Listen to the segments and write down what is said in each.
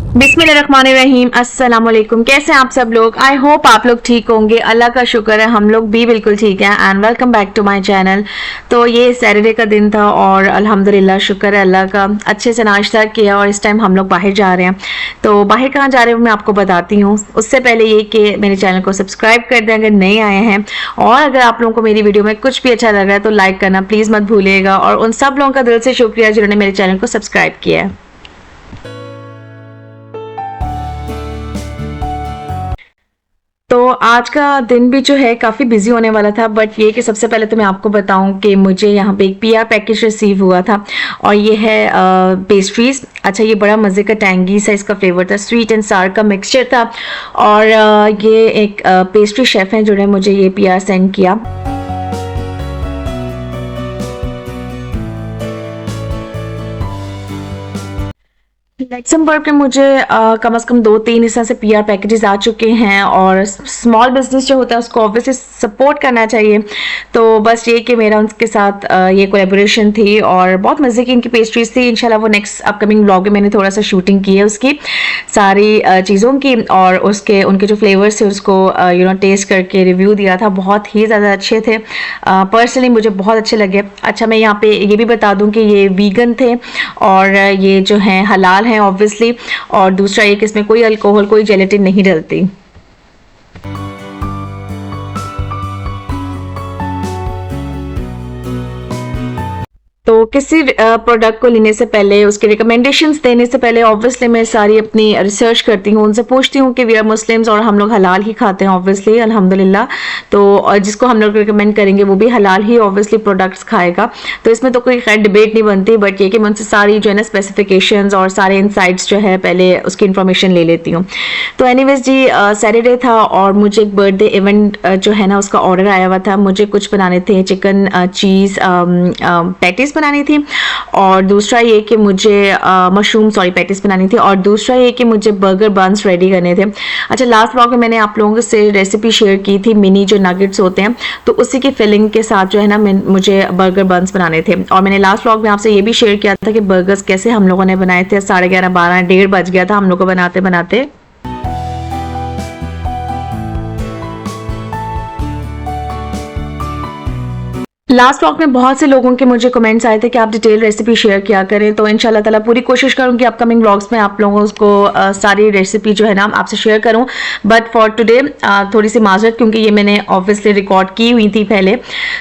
बिस्मिल्लाहिर्रहमानिर्रहीम। अस्सलाम वालेकुम। कैसे हैं आप सब लोग? आई होप आप लोग ठीक होंगे। अल्लाह का शुक्र है हम लोग भी बिल्कुल ठीक हैं। And welcome back to my channel. तो ये सैटरडे का दिन था और अल्हम्दुलिल्लाह शुक्र है अल्लाह का, अच्छे से नाश्ता किया और इस टाइम हम लोग बाहर जा रहे हैं। तो बाहर कहाँ जा रहे हैं मैं आपको बताती हूँ। उससे पहले ये कि मेरे चैनल को सब्सक्राइब कर दें अगर नए आए हैं, और अगर आप लोगों को मेरी वीडियो में कुछ भी अच्छा लग रहा है तो लाइक करना प्लीज़ मत भूलिएगा। और उन सब लोगों का दिल से शुक्रिया जिन्होंने मेरे चैनल को सब्सक्राइब किया है। तो आज का दिन भी जो है काफ़ी बिजी होने वाला था, बट ये कि सबसे पहले तो मैं आपको बताऊं कि मुझे यहाँ पे एक पीआर पैकेज रिसीव हुआ था और ये है पेस्ट्रीज। अच्छा, ये बड़ा मज़े का टैंगी सा इसका फ्लेवर था, स्वीट एंड सार का मिक्सचर था। और ये एक पेस्ट्री शेफ़ हैं जिन्होंने मुझे ये पीआर सेंड किया। लक्समबर्ग में मुझे कम से कम 2-3 इस तरह से पीआर पैकेजेस आ चुके हैं, और स्मॉल बिजनेस जो होता है उसको ऑब्वियसली सपोर्ट करना चाहिए। तो बस ये कि मेरा उनके साथ ये कोलैबोरेशन थी और बहुत मज़े की इनकी पेस्ट्रीज थी। इंशाल्लाह वो नेक्स्ट अपकमिंग व्लॉग में मैंने थोड़ा सा शूटिंग की है उसकी सारी चीज़ों की, और उसके उनके जो फ्लेवर्स थे उसको टेस्ट करके रिव्यू दिया था। बहुत ही ज़्यादा अच्छे थे, पर्सनली मुझे बहुत अच्छे लगे। अच्छा, मैं यहाँ पे ये भी बता दूँ कि ये वीगन थे और ये जो हैं हलाल हैं ऑब्वियसली, और दूसरा ये कि इसमें कोई अल्कोहल, कोई जेलेटिन नहीं डलती। तो किसी प्रोडक्ट को लेने से पहले, उसके रिकमेंडेशंस देने से पहले ऑब्वियसली मैं सारी अपनी रिसर्च करती हूँ, उनसे पूछती हूँ कि वी आर मुस्लिम्स और हम लोग हलाल ही खाते हैं ऑब्वियसली अल्हम्दुलिल्लाह। तो और जिसको हम लोग रिकमेंड करेंगे वो भी हलाल ही ऑब्वियसली प्रोडक्ट्स खाएगा। तो इसमें तो कोई खैर डिबेट नहीं बनती, बट ये कि मैं उनसे सारी जो है ना स्पेसिफिकेशंस और सारे इनसाइट्स जो है पहले उसकी इन्फॉर्मेशन ले लेती हूँ। तो एनीवेज जी, सैटरडे था और मुझे एक बर्थडे इवेंट जो है ना उसका ऑर्डर आया हुआ था। मुझे कुछ बनाने थे, चिकन चीज़ पैटीज बनानी थी, और दूसरा ये कि मुझे मशरूम पैटीज बनानी थी, और दूसरा ये कि मुझे बर्गर बन्स रेडी करने थे। अच्छा, लास्ट व्लॉग में मैंने आप लोगों से रेसिपी शेयर की थी, मिनी जो नगेट्स होते हैं, तो उसी की फिलिंग के साथ जो है ना मुझे बर्गर बन्स बनाने थे। और मैंने लास्ट व्लॉग में आपसे ये भी शेयर किया था कि बर्गर्स कैसे हम लोगों ने बनाए थे। 11:30, 12, 1:30 बज गया था हम लोग को बनाते बनाते। लास्ट व्लॉग में बहुत से लोगों के मुझे कमेंट्स आए थे कि आप डिटेल रेसिपी शेयर किया करें, तो इंशाल्लाह ताला पूरी कोशिश करूंगी अपकमिंग व्लॉग्स में आप लोगों को सारी रेसिपी जो है ना आपसे शेयर करूं। बट फॉर टुडे थोड़ी सी माजरत, क्योंकि ये मैंने ऑब्वियसली रिकॉर्ड की हुई थी पहले।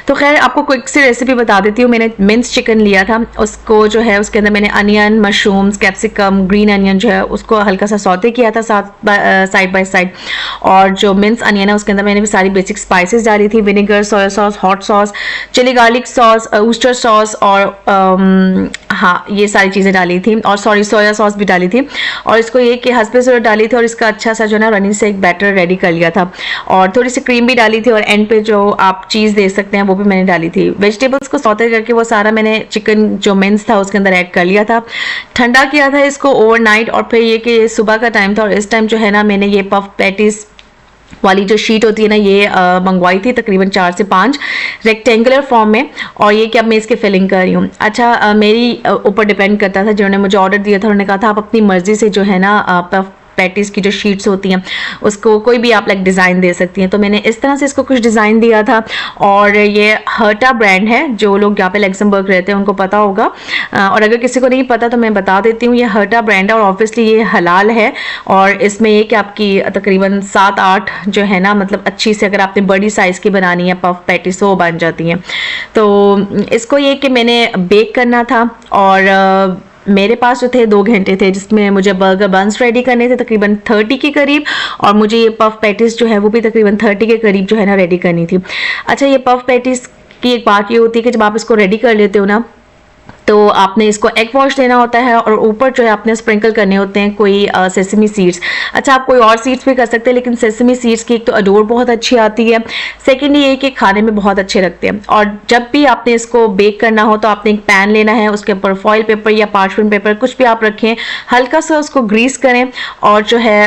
तो खैर आपको क्विक सी रेसिपी बता देती हूँ। मैंने मिन्स चिकन लिया था, उसको जो है उसके अंदर मैंने onion, mushrooms, capsicum, green onion जो है उसको हल्का सा सौते किया था साइड बाय साइड। और जो मिन्स अनियन है उसके अंदर मैंने भी सारी बेसिक स्पाइसेस डाली थी, vinegar, soya sauce, hot sauce, chilli garlic sauce, Worcester sauce, और हाँ ये सारी चीज़ें डाली थी, और सोया सॉस भी डाली थी। और इसको ये कि हस्बे से डाली थी, और इसका अच्छा सा जो ना रनिंग से एक बैटर रेडी कर लिया था, और थोड़ी सी क्रीम भी डाली थी, और एंड पे जो आप चीज़ दे सकते हैं वो भी मैंने डाली थी। वेजिटेबल्स को सौते करके वो सारा मैंने चिकन जो मिन्स था उसके अंदर ऐड कर लिया था, ठंडा किया था इसको ओवरनाइट। और फिर ये कि सुबह का टाइम था, और इस टाइम जो है ना मैंने ये पफ पैटीज वाली जो शीट होती है ना ये मंगवाई थी तकरीबन 4 से 5 रेक्टेंगुलर फॉर्म में। और ये कि अब मैं इसकी फिलिंग कर रही हूँ। अच्छा, मेरी ऊपर डिपेंड करता था, जिन्होंने मुझे ऑर्डर दिया था उन्होंने कहा था आप अपनी मर्जी से जो है ना पैटीज की जो शीट्स होती हैं उसको कोई भी आप लाइक डिज़ाइन दे सकती हैं। तो मैंने इस तरह से इसको कुछ डिज़ाइन दिया था, और ये हर्टा ब्रांड है, जो लोग यहाँ पे लक्समबर्ग रहते हैं उनको पता होगा, और अगर किसी को नहीं पता तो मैं बता देती हूँ। ये हर्टा ब्रांड है और ऑब्वियसली ये हलाल है, और इसमें ये कि आपकी तकरीबन 7-8 जो है ना मतलब अच्छी से अगर आपने बड़ी साइज़ की बनानी है पफ पैटीज वो बन जाती हैं। तो इसको ये कि मैंने बेक करना था, और मेरे पास जो थे 2 घंटे थे जिसमें मुझे बर्गर बन्स रेडी करने थे तकरीबन 30 के करीब, और मुझे ये पफ पैटीज जो है वो भी तकरीबन 30 के करीब जो है ना रेडी करनी थी। अच्छा, ये पफ पैटीज की एक बात ये होती है कि जब आप इसको रेडी कर लेते हो ना तो आपने इसको एग वॉश देना होता है, और ऊपर जो है आपने स्प्रिंकल करने होते हैं कोई सेसमी सीड्स। अच्छा, आप कोई और सीड्स भी कर सकते हैं, लेकिन सेसमी सीड्स की एक तो अडोर बहुत अच्छी आती है, सेकेंडली ये कि खाने में बहुत अच्छे लगते हैं। और जब भी आपने इसको बेक करना हो तो आपने एक पैन लेना है, उसके ऊपर फॉइल पेपर या पार्चमेंट पेपर कुछ भी आप रखें, हल्का सा उसको ग्रीस करें, और जो है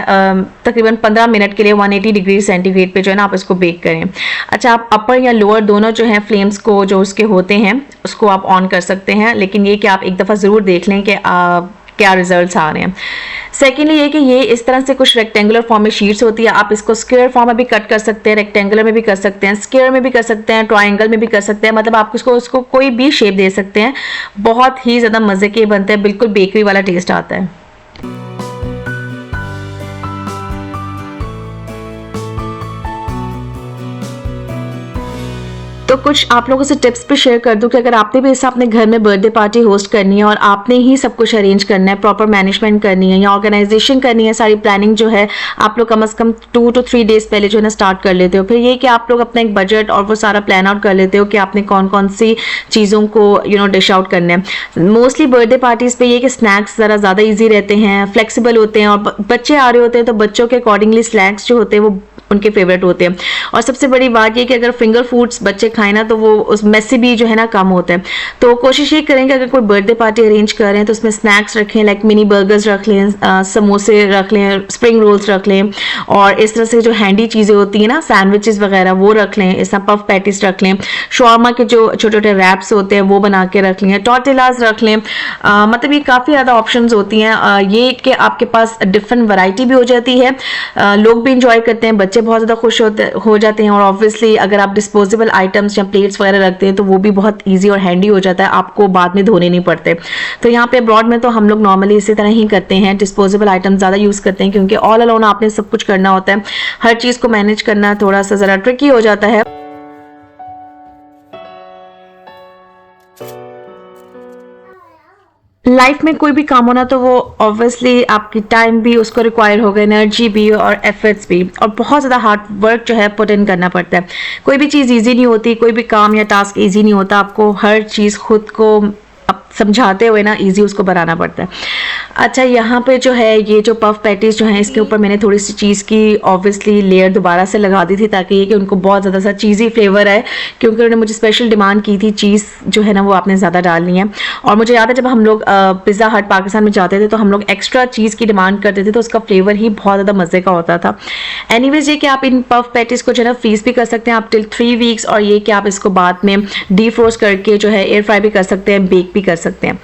तकरीबन 15 मिनट के लिए 180 डिग्री सेंटीग्रेड पे जो है ना आप इसको बेक करें। अच्छा, आप अपर या लोअर दोनों जो है फ्लेम्स को जो उसके होते हैं उसको आप ऑन कर सकते हैं, लेकिन ये कि आप एक दफ़ा ज़रूर देख लें कि क्या रिजल्ट्स आ रहे हैं। सेकेंडली ये कि ये इस तरह से कुछ रेक्टेंगुलर फॉर्म में शीट्स होती है, आप इसको स्क्वायर फॉर्म में भी कट कर सकते हैं, रेक्टेंगुलर में भी कर सकते हैं, स्क्वायर में भी कर सकते हैं, ट्रायंगल में भी कर सकते हैं, मतलब आप उसको कोई भी शेप दे सकते हैं। बहुत ही ज़्यादा मज़े के बनते हैं, बिल्कुल बेकरी वाला टेस्ट आता है। तो कुछ आप लोगों से टिप्स भी शेयर कर दूं कि अगर आपने भी ऐसा अपने घर में बर्थडे पार्टी होस्ट करनी है और आपने ही सब कुछ अरेंज करना है, प्रॉपर मैनेजमेंट करनी है या ऑर्गेनाइजेशन करनी है, सारी प्लानिंग जो है आप लोग कम से कम 2 to 3 डेज पहले जो है ना स्टार्ट कर लेते हो। फिर ये कि आप लोग अपना एक बजट और वो सारा प्लान आउट कर लेते हो कि आपने कौन कौन सी चीज़ों को डिश आउट करना है। मोस्टली बर्थडे पार्टीज़ पे ये कि स्नैक्स ज़रा ज़्यादा ईजी रहते हैं, फ्लेक्सिबल होते हैं, और बच्चे आ रहे होते हैं तो बच्चों के अकॉर्डिंगली स्नैक्स जो होते हैं वो उनके फेवरेट होते हैं। और सबसे बड़ी बात ये कि अगर फिंगर फूड्स बच्चे खाएं ना तो वो उस मेसी भी जो है ना कम होते हैं। तो कोशिश ये करें कि अगर कोई बर्थडे पार्टी अरेंज कर रहे हैं तो उसमें स्नैक्स रखें, लाइक मिनी बर्गर्स रख लें, समोसे रख लें, स्प्रिंग रोल्स रख लें, और इस तरह से जो हैंडी चीज़ें होती हैं ना, सैंडविचेस वगैरह वो रख लें, इस तरह पफ पैटीज रख लें, शॉर्मा के जो छोटे छोटे रैप्स होते हैं वो बना के रख लें, टॉर्टिलाज रख लें। मतलब ये काफ़ी ज़्यादा ऑप्शंस होती हैं। ये कि आपके पास डिफरेंट वैरायटी भी हो जाती है, लोग भी इंजॉय करते हैं, बच्चे बहुत ज़्यादा खुश हो जाते हैं। और ऑब्वियसली अगर आप डिस्पोजेबल आइटम्स या प्लेट्स वगैरह रखते हैं तो वो भी बहुत इजी और हैंडी हो जाता है, आपको बाद में धोने नहीं पड़ते। तो यहाँ पे अब्रॉड में तो हम लोग नॉर्मली इसी तरह ही करते हैं, डिस्पोजेबल आइटम्स ज़्यादा यूज़ करते हैं, क्योंकि ऑल अलोन आपने सब कुछ करना होता है, हर चीज़ को मैनेज करना थोड़ा सा ज़रा ट्रिकी हो जाता है। लाइफ में कोई भी काम होना तो वो ऑब्वियसली आपकी टाइम भी उसको रिक्वायर होगा, एनर्जी भी और एफर्ट्स भी, और बहुत ज़्यादा हार्ड वर्क जो है पुट इन करना पड़ता है। कोई भी चीज़ इजी नहीं होती, कोई भी काम या टास्क इजी नहीं होता, आपको हर चीज़ खुद को समझाते हुए ना इजी उसको बनाना पड़ता है। अच्छा, यहाँ पे जो है ये जो पफ पैटीज जो है इसके ऊपर मैंने थोड़ी सी चीज़ की ऑब्वियसली लेयर दोबारा से लगा दी थी, ताकि ये कि उनको बहुत ज़्यादा सा चीज़ी फ्लेवर आए, क्योंकि उन्होंने मुझे स्पेशल डिमांड की थी चीज़ जो है ना वो आपने ज़्यादा डालनी है। और मुझे याद है जब हम लोग पिज़्ज़ा हट पाकिस्तान में जाते थे तो हम लोग एक्स्ट्रा चीज़ की डिमांड करते थे, तो उसका फ्लेवर ही बहुत ज़्यादा मज़े का होता था। एनीवेज ये कि आप इन पफ पैटीज को जो है ना फ्रीज भी कर सकते हैं आप टिल 3 वीक्स, और ये कि आप इसको बाद में डीफ्रोस्ट करके जो है एयर फ्राई भी कर सकते हैं, बेक भी कर सकते हैं।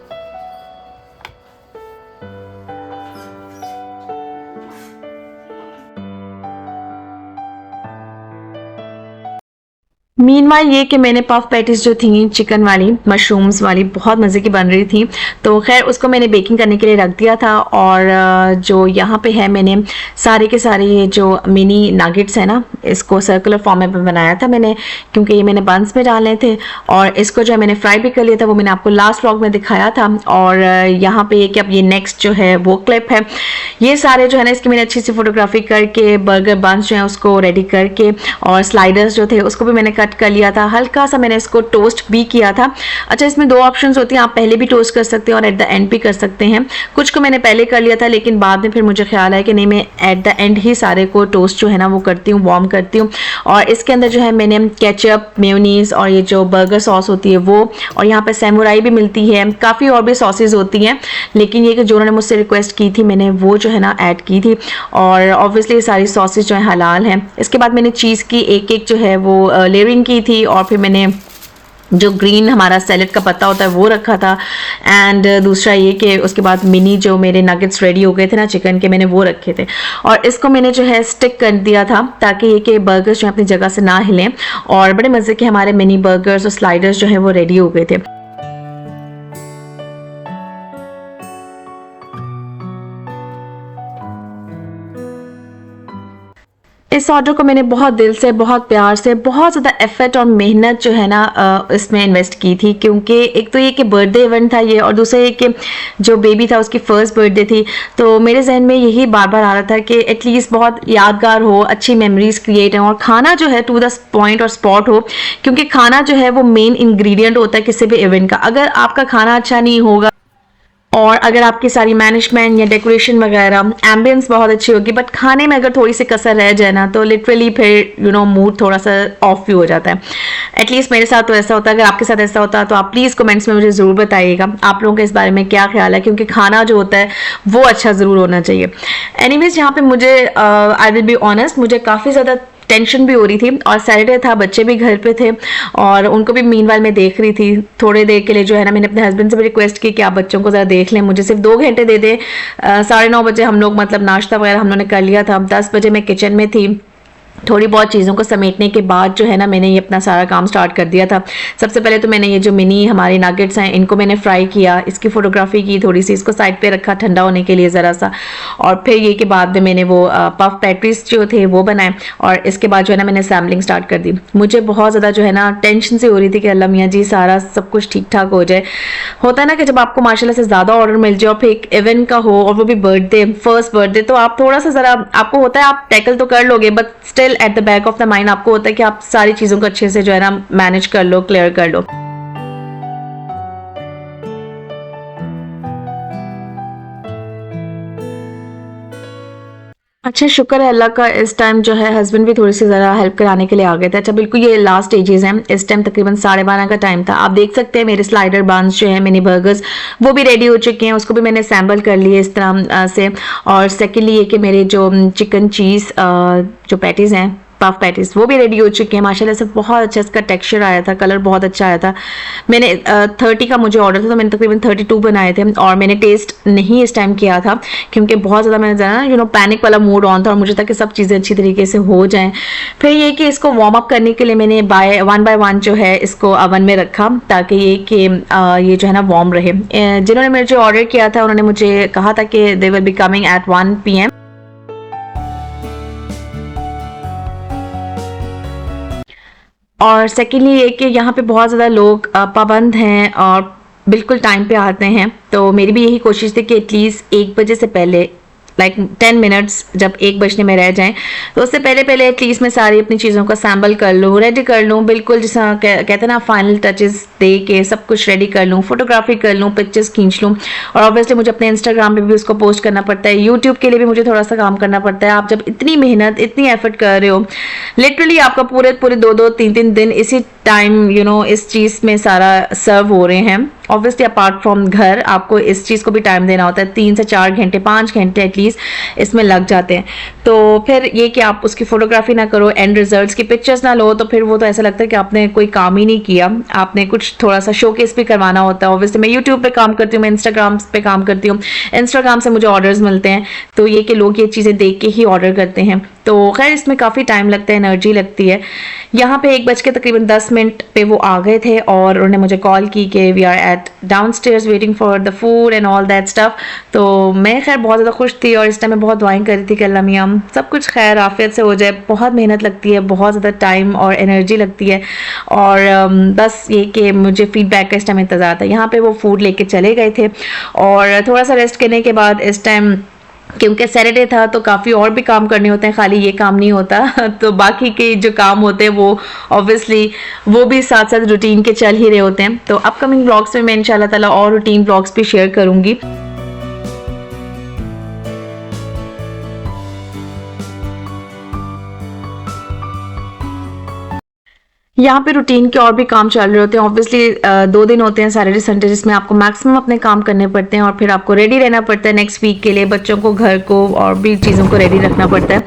मीनवाइल ये कि मैंने पफ पैटीज जो थी चिकन वाली, मशरूम्स वाली, बहुत मज़े की बन रही थी, तो खैर उसको मैंने बेकिंग करने के लिए रख दिया था। और जो यहाँ पे है मैंने सारे के सारे ये जो मिनी नगेट्स है ना, इसको सर्कुलर फॉर्म में बनाया था मैंने, क्योंकि ये मैंने बंस में डालने थे। और इसको जो है मैंने फ्राई भी कर लिया था, वो मैंने आपको लास्ट व्लॉग में दिखाया था। और यहाँ पे ये कि अब ये नेक्स्ट जो है वो क्लिप है, ये सारे जो है ना इसकी मैंने अच्छी सी फोटोग्राफी करके बर्गर बंस जो है उसको रेडी करके, और स्लाइडर्स जो थे उसको भी मैंने कट कर लिया था, हल्का सा मैंने इसको टोस्ट भी किया था। अच्छा, इसमें 2 ऑप्शंस होती हैं, आप पहले भी टोस्ट कर सकते हैं और एट द एंड भी कर सकते हैं। कुछ को मैंने पहले कर लिया था, लेकिन बाद में फिर मुझे ख्याल है कि नहीं, मैं एट द एंड ही सारे को टोस्ट जो है ना वो करती हूँ, वार्म करती हूँ। और इसके अंदर जो है मैंने केचप, मेयोनीज और ये जो बर्गर सॉस होती है वो, और यहाँ पे सैमुराई भी मिलती है, काफ़ी और भी सॉसेज होती हैं, लेकिन ये कि जो उन्होंने मुझसे रिक्वेस्ट की थी मैंने वो जो है ना ऐड की थी। और ऑब्वियसली सारी सॉसेज जो है हलाल हैं। इसके बाद मैंने चीज़ की एक जो है वो लेयरिंग की थी, और फिर मैंने जो ग्रीन हमारा सैलेड का पत्ता होता है वो रखा था। एंड दूसरा ये कि उसके बाद मिनी जो मेरे नगेट्स रेडी हो गए थे ना चिकन के, मैंने वो रखे थे, और इसको मैंने जो है स्टिक कर दिया था ताकि ये कि बर्गर्स जो है अपनी जगह से ना हिलें। और बड़े मज़े के हमारे मिनी बर्गर्स और स्लाइडर्स जो है वो रेडी हो गए थे। इस ऑर्डर को मैंने बहुत दिल से, बहुत प्यार से, बहुत ज़्यादा एफर्ट और मेहनत जो है ना इसमें इन्वेस्ट की थी, क्योंकि एक तो ये कि बर्थडे इवेंट था ये, और दूसरा ये कि जो बेबी था उसकी फ़र्स्ट बर्थडे थी। तो मेरे जहन में यही बार बार आ रहा था कि एटलीस्ट बहुत यादगार हो, अच्छी मेमोरीज क्रिएट हो, और खाना जो है टू द पॉइंट और स्पॉट हो, क्योंकि खाना जो है वो मेन इंग्रेडिएंट होता है किसी भी इवेंट का। अगर आपका खाना अच्छा नहीं होगा और अगर आपकी सारी मैनेजमेंट या डेकोरेशन वगैरह, एम्बियंस बहुत अच्छी होगी, बट खाने में अगर थोड़ी सी कसर रह जाए ना तो लिटरली फिर मूड थोड़ा सा ऑफ भी हो जाता है। एटलीस्ट मेरे साथ तो ऐसा होता है। अगर आपके साथ ऐसा होता है तो आप प्लीज़ कमेंट्स में मुझे ज़रूर बताइएगा आप लोगों के इस बारे में क्या ख्याल है, क्योंकि खाना जो होता है वो अच्छा ज़रूर होना चाहिए। एनीवेज यहाँ पे मुझे आई विल बी ऑनेस्ट, मुझे काफ़ी ज़्यादा टेंशन भी हो रही थी, और सैटरडे था, बच्चे भी घर पे थे और उनको भी मीनवाइल मैं देख रही थी। थोड़े देर के लिए जो है ना मैंने अपने हस्बैंड से भी रिक्वेस्ट की कि आप बच्चों को ज़रा देख लें, मुझे सिर्फ 2 घंटे दे दें। 9:30 बजे हम लोग मतलब नाश्ता वगैरह हम लोगों ने कर लिया था। 10 बजे मैं किचन में थी, थोड़ी बहुत चीज़ों को समेटने के बाद जो है ना मैंने ये अपना सारा काम स्टार्ट कर दिया था। सबसे पहले तो मैंने ये जो मिनी हमारे नगेट्स हैं इनको मैंने फ्राई किया, इसकी फ़ोटोग्राफी की थोड़ी सी, इसको साइड पे रखा ठंडा होने के लिए ज़रा सा, और फिर ये के बाद में मैंने वो पफ पैटीज जो थे वो बनाए, और इसके बाद जो है ना मैंने सैम्पलिंग स्टार्ट कर दी। मुझे बहुत ज़्यादा जो है ना टेंशन से हो रही थी कि अल्लाह मियाँ जी सारा सब कुछ ठीक ठाक हो जाए। होता है ना कि जब आपको माशाल्लाह से ज़्यादा ऑर्डर मिल जाए और फिर एक इवेंट का हो और वो भी बर्थडे, फर्स्ट बर्थडे, तो आप थोड़ा सा ज़रा आपको होता है आप टैकल तो कर लोगे, but still at the back of the mind आपको होता है कि आप सारी चीज़ों को अच्छे से जो है ना मैनेज कर लो, क्लियर कर लो। अच्छा, शुक्र है अल्लाह का, इस टाइम जो है हस्बैंड भी थोड़ी सी ज़रा हेल्प कराने के लिए आ गए थे। अच्छा बिल्कुल ये लास्ट स्टेजेस हैं, इस टाइम तकरीबन 12:30 का टाइम था। आप देख सकते हैं मेरे स्लाइडर बांस जो है मिनी बर्गर्स वो भी रेडी हो चुके हैं, उसको भी मैंने सैम्पल कर लिए इस तरह से। और सेकेंडली ये कि मेरे जो चिकन चीज़ जो पैटीज़ हैं, पफ पैटीज, वो भी रेडी हो चुके हैं। माशाल्लाह से बहुत अच्छा इसका टेक्सचर आया था, कलर बहुत अच्छा आया था। मैंने 30 का मुझे ऑर्डर था तो मैंने तकरीबन 32 बनाए थे, और मैंने टेस्ट नहीं इस टाइम किया था क्योंकि बहुत ज़्यादा मैंने जाना पैनिक वाला मूड ऑन था और मुझे था कि सब चीज़ें अच्छी तरीके से हो जाएं। फिर ये कि इसको वार्म अप करने के लिए मैंने वन बाय वन जो है इसको ओवन में रखा ताकि ये कि ये जो है ना वार्म रहे। जिन्होंने मुझे ऑर्डर किया था उन्होंने मुझे कहा था कि they will be coming at 1 PM। और सेकेंडली ये कि यहाँ पे बहुत ज़्यादा लोग पाबंद हैं और बिल्कुल टाइम पे आते हैं, तो मेरी भी यही कोशिश थी कि एटलीस्ट 1 बजे से पहले, लाइक 10 मिनट्स जब 1 बजने में रह जाएं तो उससे पहले पहले एटलीस्ट मैं सारी अपनी चीज़ों का सैम्पल कर लूँ, रेडी कर लूँ, बिल्कुल जैसा कहते हैं ना फाइनल टचेस दे के सब कुछ रेडी कर लूँ, फोटोग्राफी कर लूँ, पिक्चर्स खींच लूँ। और ऑब्वियसली मुझे अपने इंस्टाग्राम पे भी उसको पोस्ट करना पड़ता है, यूट्यूब के लिए भी मुझे थोड़ा सा काम करना पड़ता है। आप जब इतनी मेहनत इतनी एफर्ट कर रहे हो, लिटरली आपका पूरे 2-2 3-3 दिन इसी टाइम इस चीज़ में सारा सर्व हो रहे हैं। ऑब्वियसली अपार्ट फ्रॉम घर आपको इस चीज़ को भी टाइम देना होता है, 3 से 4 घंटे 5 घंटे एटलीस्ट इसमें लग जाते हैं। तो फिर ये कि आप उसकी फोटोग्राफी ना करो, एंड रिजल्ट्स की पिक्चर्स ना लो, तो फिर वो तो ऐसा लगता है कि आपने कोई काम ही नहीं किया, आपने कुछ थोड़ा सा शोकेस भी करवाना होता है। ऑब्वियसली मैं यूट्यूब पे काम करती हूँ, मैं इंस्टाग्राम पे काम करती हूँ, इंस्टाग्राम से मुझे ऑर्डर्स मिलते हैं, तो ये कि लोग ये चीज़ें देख के ही ऑर्डर करते हैं। तो खैर इसमें काफ़ी टाइम लगता है, एनर्जी लगती है। यहाँ पे 1 बज के तकरीबन 10 मिनट पे वो आ गए थे और उन्होंने मुझे कॉल की कि we are at downstairs waiting for the food and all that stuff. तो मैं खैर बहुत ज़्यादा खुश थी और इस टाइम मैं बहुत दुआएं कर रही थी कि अल्लाह मियां सब कुछ खैर आफियत से हो जाए। बहुत मेहनत लगती है, बहुत ज़्यादा टाइम और एनर्जी लगती है, और बस ये कि मुझे फीडबैक का इस टाइम इंतज़ार था। यहाँ पर वो फूड लेके चले गए थे और थोड़ा सा रेस्ट करने के बाद इस टाइम, क्योंकि सैटरडे था तो काफ़ी और भी काम करने होते हैं, खाली ये काम नहीं होता तो बाकी के जो काम होते हैं वो ऑब्वियसली वो भी साथ साथ रूटीन के चल ही रहे होते हैं। तो अपकमिंग ब्लॉग्स में मैं इंशाल्लाह ताला और रूटीन ब्लॉग्स भी शेयर करूँगी। यहाँ पे रूटीन के और भी काम चल रहे होते हैं। ऑब्वियसली 2 दिन होते हैं सैटरडे संडे जिसमें आपको मैक्सिमम अपने काम करने पड़ते हैं और फिर आपको रेडी रहना पड़ता है नेक्स्ट वीक के लिए, बच्चों को, घर को और भी चीज़ों को रेडी रखना पड़ता है।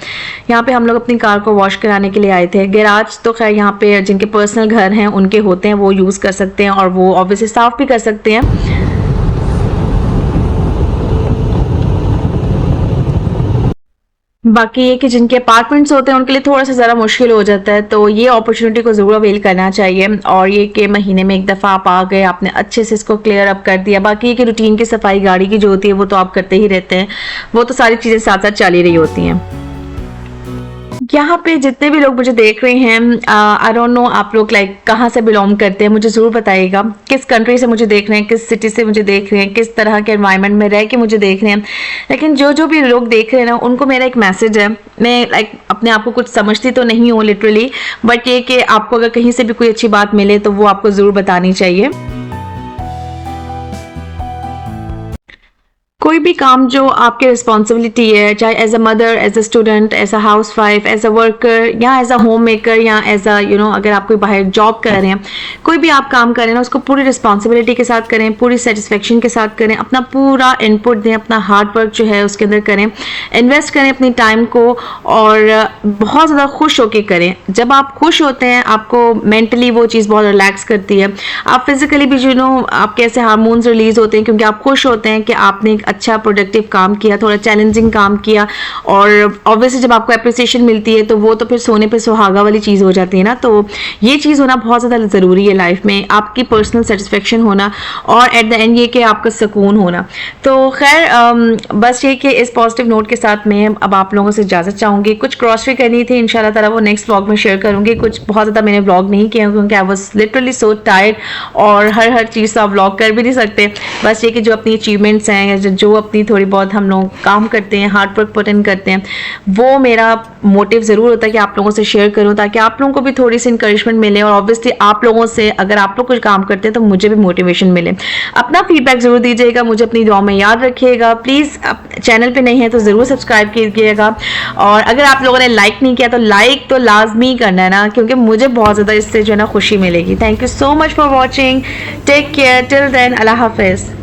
यहाँ पे हम लोग अपनी कार को वॉश कराने के लिए आए थे। गैराज तो खैर यहाँ पे जिनके पर्सनल घर हैं उनके होते हैं, वो यूज़ कर सकते हैं और वो ऑब्वियसली साफ़ भी कर सकते हैं। बाकी ये कि जिनके अपार्टमेंट्स होते हैं उनके लिए थोड़ा सा ज़रा मुश्किल हो जाता है, तो ये अपॉर्चुनिटी को ज़रूर अवेल करना चाहिए। और ये कि महीने में 1 दफ़ा आप आ गए, आपने अच्छे से इसको क्लियर अप कर दिया। बाकी ये कि रूटीन की सफाई गाड़ी की जो होती है वो तो आप करते ही रहते हैं, वो तो सारी चीज़ें साथ साथ चल ही रही होती हैं। यहाँ पे जितने भी लोग मुझे देख रहे हैं, आई डोंट नो आप लोग लाइक कहाँ से बिलोंग करते हैं, मुझे ज़रूर बताइएगा किस कंट्री से मुझे देख रहे हैं, किस सिटी से मुझे देख रहे हैं, किस तरह के एनवायरनमेंट में रह के मुझे देख रहे हैं। लेकिन जो जो भी लोग देख रहे हैं ना, उनको मेरा एक मैसेज है। मैं लाइक अपने आप को कुछ समझती तो नहीं हूँ लिटरली, बट ये कि आपको अगर कहीं से भी कोई अच्छी बात मिले तो वो आपको ज़रूर बतानी चाहिए। कोई भी काम जो आपकी रिस्पॉन्सिबिलिटी है, चाहे as a mother, as a student, as a housewife, as a worker या एज अ होम मेकर या एज अ अगर आप कोई बाहर जॉब कर रहे हैं, कोई भी आप काम करें ना, उसको पूरी रिस्पॉन्सिबिलिटी के साथ करें, पूरी सेटिस्फेक्शन के साथ करें, अपना पूरा इनपुट दें, अपना हार्ड वर्क जो है उसके अंदर करें, इन्वेस्ट करें अपनी टाइम को और बहुत ज़्यादा खुश होकर करें। जब आप खुश होते हैं आपको मेंटली वो चीज़ बहुत रिलैक्स करती है, आप फिजिकली भी आपके ऐसे हार्मोन्स रिलीज होते हैं क्योंकि आप खुश होते हैं कि आपने अच्छा प्रोडक्टिव काम किया, थोड़ा चैलेंजिंग काम किया। और ऑब्वियसली जब आपको अप्रिसिएशन मिलती है तो वो तो फिर सोने पे सुहागा वाली चीज़ हो जाती है ना। तो ये चीज़ होना बहुत ज़्यादा ज़रूरी है लाइफ में, आपकी पर्सनल सेटिस्फेक्शन होना और एट द एंड ये कि आपका सुकून होना। तो खैर बस ये कि इस पॉजिटिव नोट के साथ मैं अब आप लोगों से इजाज़त चाहूँगी। कुछ ग्रॉसरी करनी थी, इंशाल्लाह ताला वो नेक्स्ट व्लॉग में शेयर करूँगी। कुछ बहुत ज़्यादा मैंने व्लॉग नहीं किया क्योंकि I was literally so tired और हर चीज़ तो आप व्लॉग कर भी नहीं सकते। बस ये कि जो अपनी अचीवमेंट्स हैं, जो अपनी थोड़ी बहुत हम लोग काम करते हैं, हार्ड वर्क पुट इन करते हैं, वो मेरा मोटिव ज़रूर होता है कि आप लोगों से शेयर करूं ताकि आप लोगों को भी थोड़ी सी इंकरेजमेंट मिले और ऑब्वियसली आप लोगों से अगर आप लोग कुछ काम करते हैं तो मुझे भी मोटिवेशन मिले। अपना फीडबैक ज़रूर दीजिएगा, मुझे अपनी दुआ में याद रखिएगा। प्लीज़ चैनल पे नहीं है तो ज़रूर सब्सक्राइब कीजिएगा और अगर आप लोगों ने लाइक नहीं किया तो लाइक तो लाजमी करना है ना, क्योंकि मुझे बहुत ज़्यादा इससे जो है ना खुशी मिलेगी। Thank you so much for watching, take care, till then, अल्लाह हाफिज़।